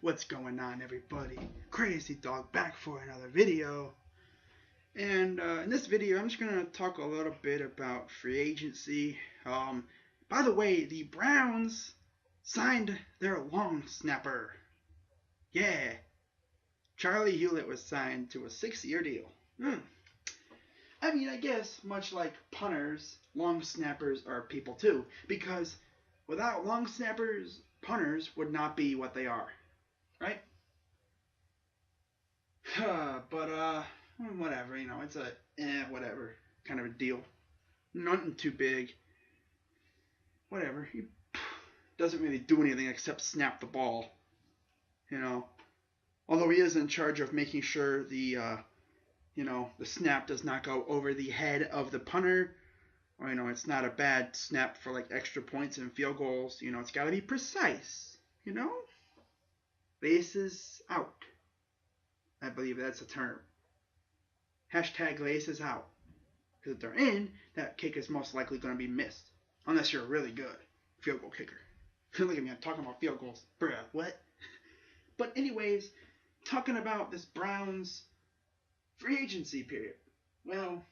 What's going on, everybody? Crazy Dog back for another video. And in this video, I'm just going to talk a little bit about free agency. By the way, the Browns signed their long snapper. Yeah, Charlie Hewlett was signed to a 6-year deal. I mean, I guess much like punters, long snappers are people too, because without long snappers, punters would not be what they are, right? But whatever, it's a whatever kind of a deal. Nothing too big. Whatever. He doesn't really do anything except snap the ball. You know, although he is in charge of making sure the snap does not go over the head of the punter. Or it's not a bad snap for like extra points and field goals. It's got to be precise. Bases out. I believe that's a term. Hashtag laces out. Because if they're in, that kick is most likely going to be missed. Unless you're a really good field goal kicker. Look at me, I'm talking about field goals. Bruh, what? But anyways, talking about this Browns free agency period. Well,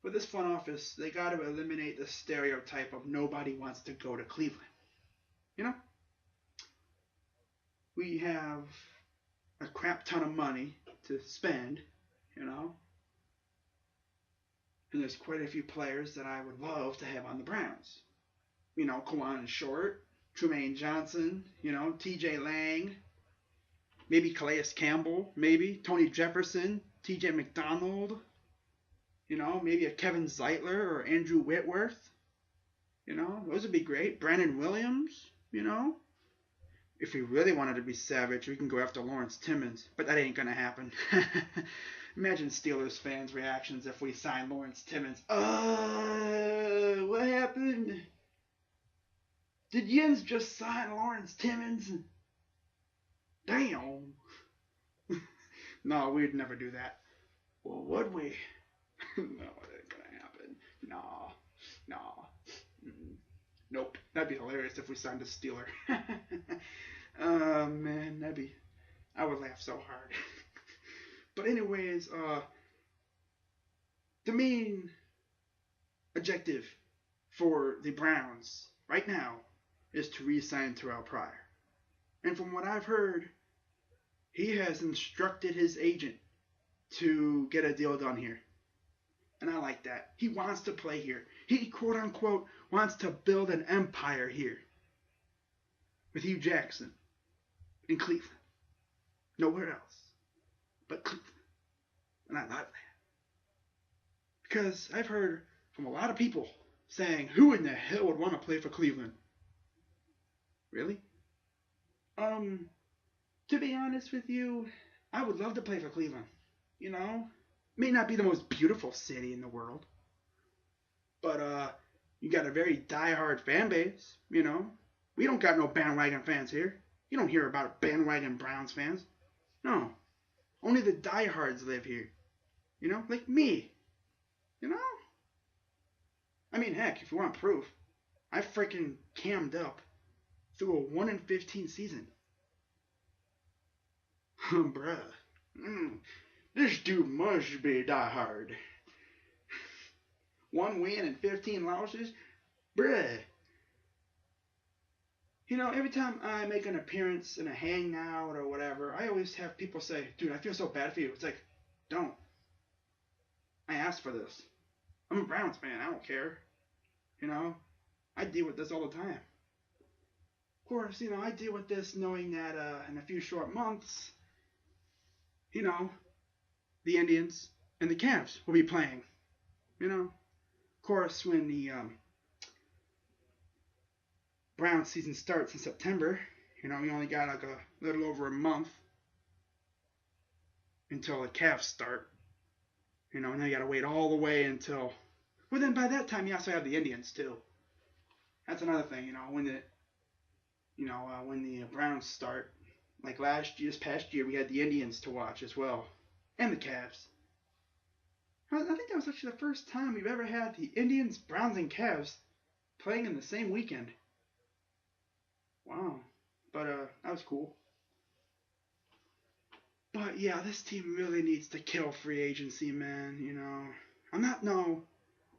for this front office, they got to eliminate the stereotype of nobody wants to go to Cleveland. We have a crap ton of money to spend, and there's quite a few players that I would love to have on the Browns. Kawan Short, Trumaine Johnson, TJ Lang, maybe Calais Campbell, maybe Tony Jefferson, TJ McDonald, maybe a Kevin Zeitler or Andrew Whitworth. Those would be great. Brandon Williams, If we really wanted to be savage, we can go after Lawrence Timmons, but that ain't gonna happen. Imagine Steelers fans' reactions if we signed Lawrence Timmons. What happened? Did Jens just sign Lawrence Timmons? Damn. No, we'd never do that. Well, would we? No, it ain't gonna happen. No. Nope. That'd be hilarious if we signed a Steeler. Man, I would laugh so hard. But anyways, the main objective for the Browns right now is to re-sign Terrell Pryor. And from what I've heard, he has instructed his agent to get a deal done here. And I like that. He wants to play here. He, quote unquote, wants to build an empire here. With Hugh Jackson in Cleveland. Nowhere else but Cleveland. And I love that. Because I've heard from a lot of people saying, who in the hell would want to play for Cleveland? Really? To be honest with you, I would love to play for Cleveland. May not be the most beautiful city in the world. But, you got a very die-hard fan base, We don't got no bandwagon fans here. You don't hear about bandwagon Browns fans. No. Only the diehards live here. Like me. I mean, heck, if you want proof, I freaking cammed up through a 1-15 season. Bruh. This dude must be diehard. 1 win and 15 losses? Bruh. Every time I make an appearance in a hangout or whatever, I always have people say, dude, I feel so bad for you. It's like, don't. I asked for this. I'm a Browns fan. I don't care. I deal with this all the time. Of course, I deal with this knowing that in a few short months, the Indians and the Cavs will be playing. Of course, when the Browns season starts in September, we only got like a little over a month until the Cavs start. And then you gotta wait all the way until. Well, then by that time you also have the Indians too. That's another thing, when the Browns start, like this past year, we had the Indians to watch as well, and the Cavs. I think that was actually the first time we've ever had the Indians, Browns, and Cavs playing in the same weekend. Wow. But that was cool. But yeah, this team really needs to kill free agency, man. I'm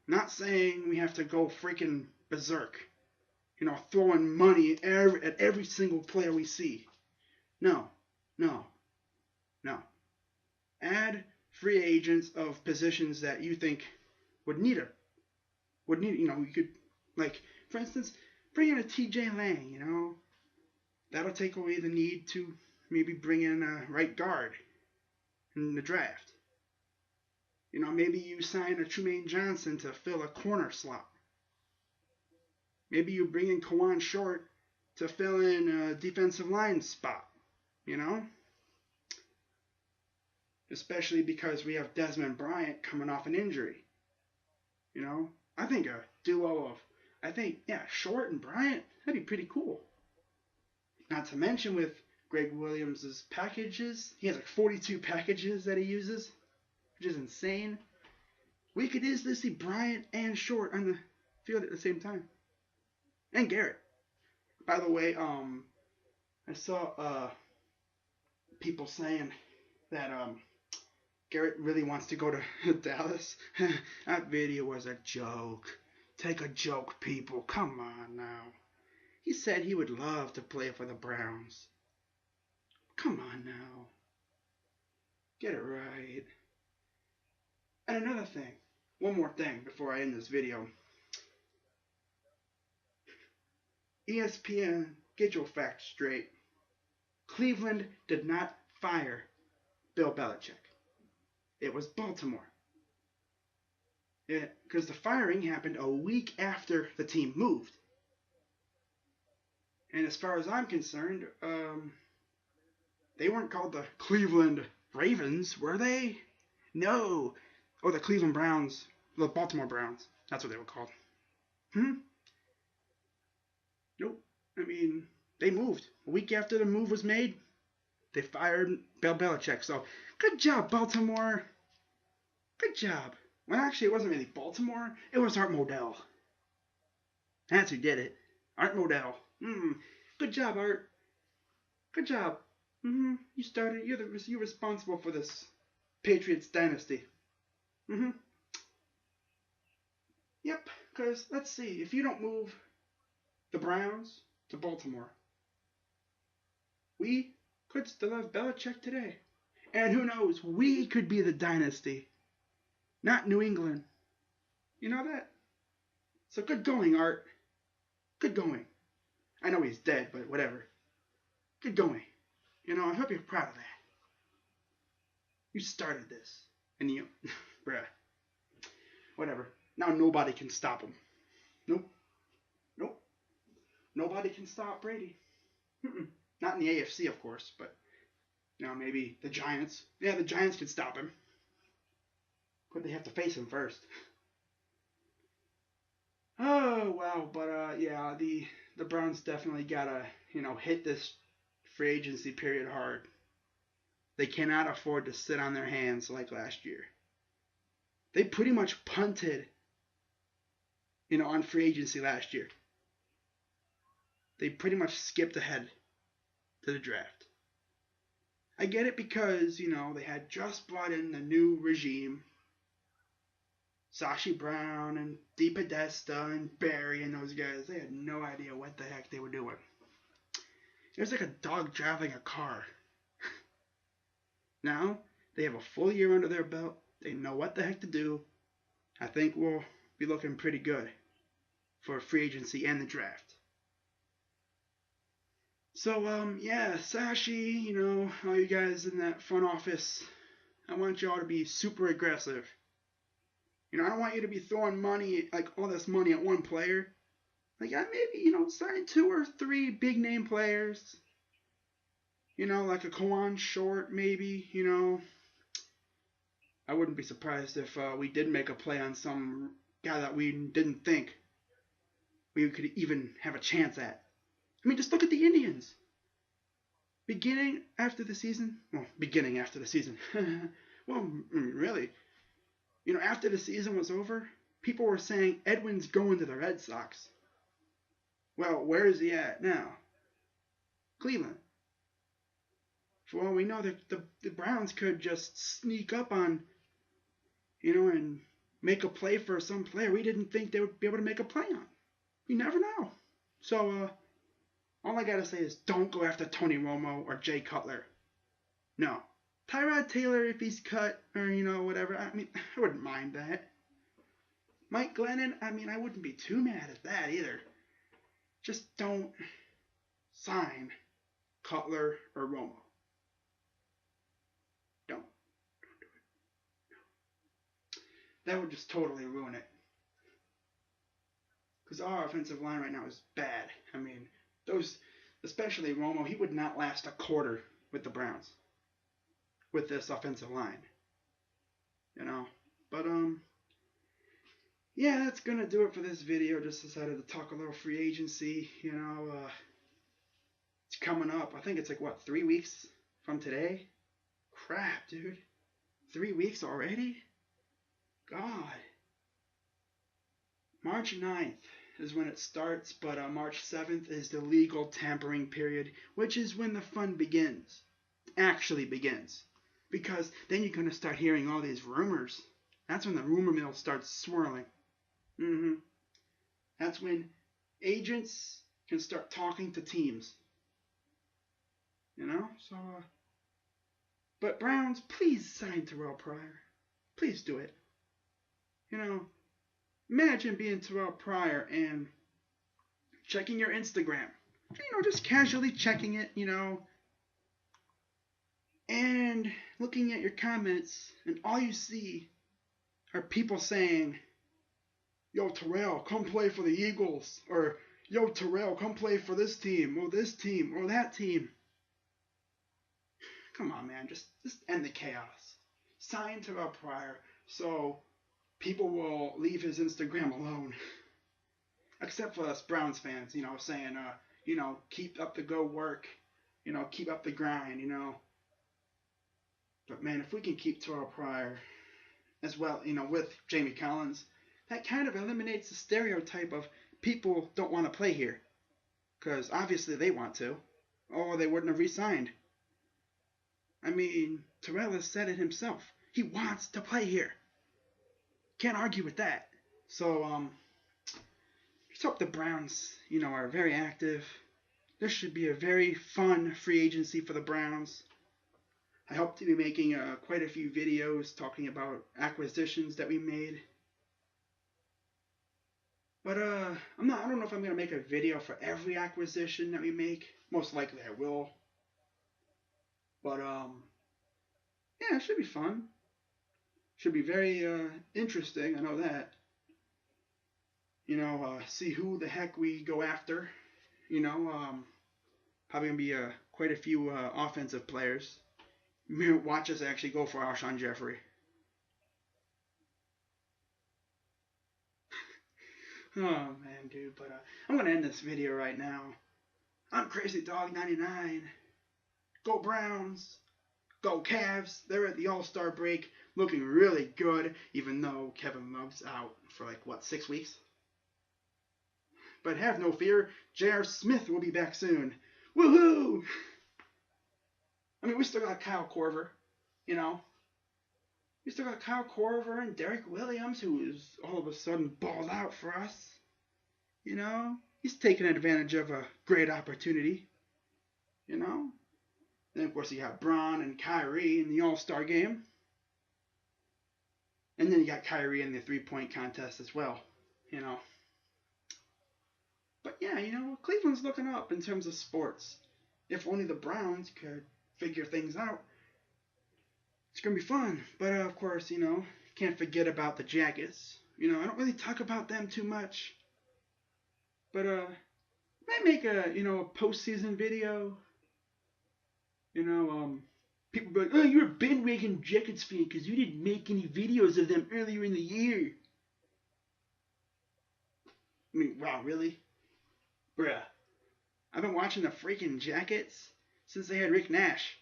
not saying we have to go freaking berserk. Throwing money at every single player we see. No, no, no. Add free agents of positions that you think would need it. You could, like, for instance, bring in a TJ Lang. That'll take away the need to maybe bring in a right guard in the draft. Maybe you sign a Trumaine Johnson to fill a corner slot. Maybe you bring in Kawan Short to fill in a defensive line spot. Especially because we have Desmond Bryant coming off an injury. I think a duo of, Short and Bryant, that'd be pretty cool. Not to mention with Greg Williams' packages, he has like 42 packages that he uses, which is insane. We could easily see Bryant and Short on the field at the same time. And Garrett. By the way, I saw people saying that Garrett really wants to go to Dallas. That video was a joke. Take a joke, people. Come on now. He said he would love to play for the Browns. Come on now. Get it right. And another thing. One more thing before I end this video. ESPN, get your facts straight. Cleveland did not fire Bill Belichick. It was Baltimore. Because the firing happened a week after the team moved. And as far as I'm concerned, they weren't called the Cleveland Ravens, were they? No. Or the Cleveland Browns. The Baltimore Browns. That's what they were called. Nope. I mean, they moved. A week after the move was made, they fired Bill Belichick. So, good job, Baltimore. Good job. Well, actually, it wasn't really Baltimore. It was Art Modell. That's who did it. Art Modell. Good job, Art. Good job. You started. You're responsible for this Patriots dynasty. Yep. Because let's see. If you don't move the Browns to Baltimore, we could still have Belichick today. And who knows? We could be the dynasty. Not New England. You know that? So good going, Art. Good going. I know he's dead, but whatever. Good going. I hope you're proud of that. You started this. And you, bruh. Whatever. Now nobody can stop him. Nope. Nobody can stop Brady. Not in the AFC, of course, but, maybe the Giants. Yeah, the Giants could stop him. But they have to face him first. Oh, wow. But, yeah, the Browns definitely gotta, hit this free agency period hard. They cannot afford to sit on their hands like last year. They pretty much punted, on free agency last year. They pretty much skipped ahead to the draft. I get it because, they had just brought in the new regime. Sashi Brown and DePodesta and Barry and those guys, they had no idea what the heck they were doing. It was like a dog driving a car. Now, they have a full year under their belt. They know what the heck to do. I think we'll be looking pretty good for free agency and the draft. So, yeah, Sashi, all you guys in that front office, I want y'all to be super aggressive. I don't want you to be throwing money, like all this money at one player. Like, maybe, sign 2 or 3 big name players. Like a Kawan Short, maybe, I wouldn't be surprised if we did make a play on some guy that we didn't think we could even have a chance at. I mean, just look at the Indians. Beginning after the season. Well, really. After the season was over, people were saying Edwin's going to the Red Sox. Well, where is he at now? Cleveland. For all we know, the Browns could just sneak up on, and make a play for some player we didn't think they would be able to make a play on. You never know. So, all I gotta say is don't go after Tony Romo or Jay Cutler. No. Tyrod Taylor, if he's cut or, whatever, I wouldn't mind that. Mike Glennon, I wouldn't be too mad at that either. Just don't sign Cutler or Romo. Don't do it. That would just totally ruin it. Because our offensive line right now is bad. Those, especially Romo, he would not last a quarter with the Browns with this offensive line. But, yeah, that's going to do it for this video. Just decided to talk a little free agency. It's coming up. I think it's 3 weeks from today? Crap, dude. 3 weeks already? God. March 9th is when it starts, but March 7th is the legal tampering period, which is when the fun begins. Actually begins. Because then you're going to start hearing all these rumors. That's when the rumor mill starts swirling. That's when agents can start talking to teams. So, but Browns, please sign Terrell Pryor. Please do it. Imagine being Terrell Pryor and checking your Instagram. Just casually checking it, and looking at your comments, and all you see are people saying, "Yo, Terrell, come play for the Eagles," or "Yo, Terrell, come play for this team, or that team." Come on, man, just end the chaos. Sign Terrell Pryor so people will leave his Instagram alone. Except for us Browns fans, saying, keep up the go work, keep up the grind, But, man, if we can keep Terrell Pryor as well, with Jamie Collins, that kind of eliminates the stereotype of people don't want to play here. Because obviously they want to, or they wouldn't have re-signed. Terrell has said it himself. He wants to play here. Can't argue with that. So, just hope the Browns, are very active. This should be a very fun free agency for the Browns. I hope to be making quite a few videos talking about acquisitions that we made. But I don't know if I'm going to make a video for every acquisition that we make. Most likely I will. But yeah, it should be fun. Should be very interesting, I know that. See who the heck we go after. Probably going to be quite a few offensive players. Watch us actually go for Alshon Jeffrey. Oh, man, dude. But I'm going to end this video right now. I'm Crazy Dog 99. Go Browns. Go Cavs. They're at the All-Star break. Looking really good, even though Kevin Love's out for 6 weeks. But have no fear. J.R. Smith will be back soon. Woohoo! We still got Kyle Korver, We still got Kyle Korver and Derek Williams, who is all of a sudden balled out for us. He's taking advantage of a great opportunity. Then, of course, you have Braun and Kyrie in the All-Star game. And then you got Kyrie in the three-point contest as well, But, yeah, Cleveland's looking up in terms of sports. If only the Browns could figure things out. It's going to be fun. But, of course, can't forget about the Jackets. I don't really talk about them too much. But, might make a postseason video. People be like, "Oh, you're a bandwagon Jackets fan because you didn't make any videos of them earlier in the year." Wow, really? Bruh. I've been watching the freaking Jackets since they had Rick Nash.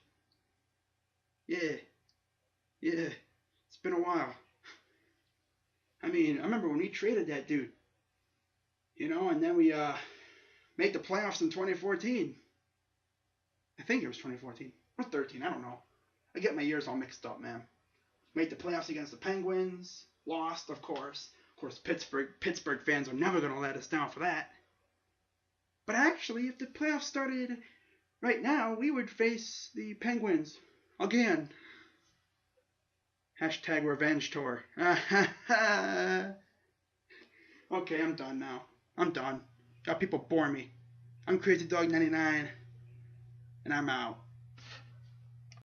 Yeah. It's been a while. I remember when we traded that dude. And then we made the playoffs in 2014. I think it was 2014. Or 13, I don't know. I get my years all mixed up, man. Made the playoffs against the Penguins. Lost, of course. Of course, Pittsburgh fans are never going to let us down for that. But actually, if the playoffs started right now, we would face the Penguins again. Hashtag revenge tour. Okay, I'm done now. I'm done. Got people bore me. I'm Crazy Dog 99, and I'm out.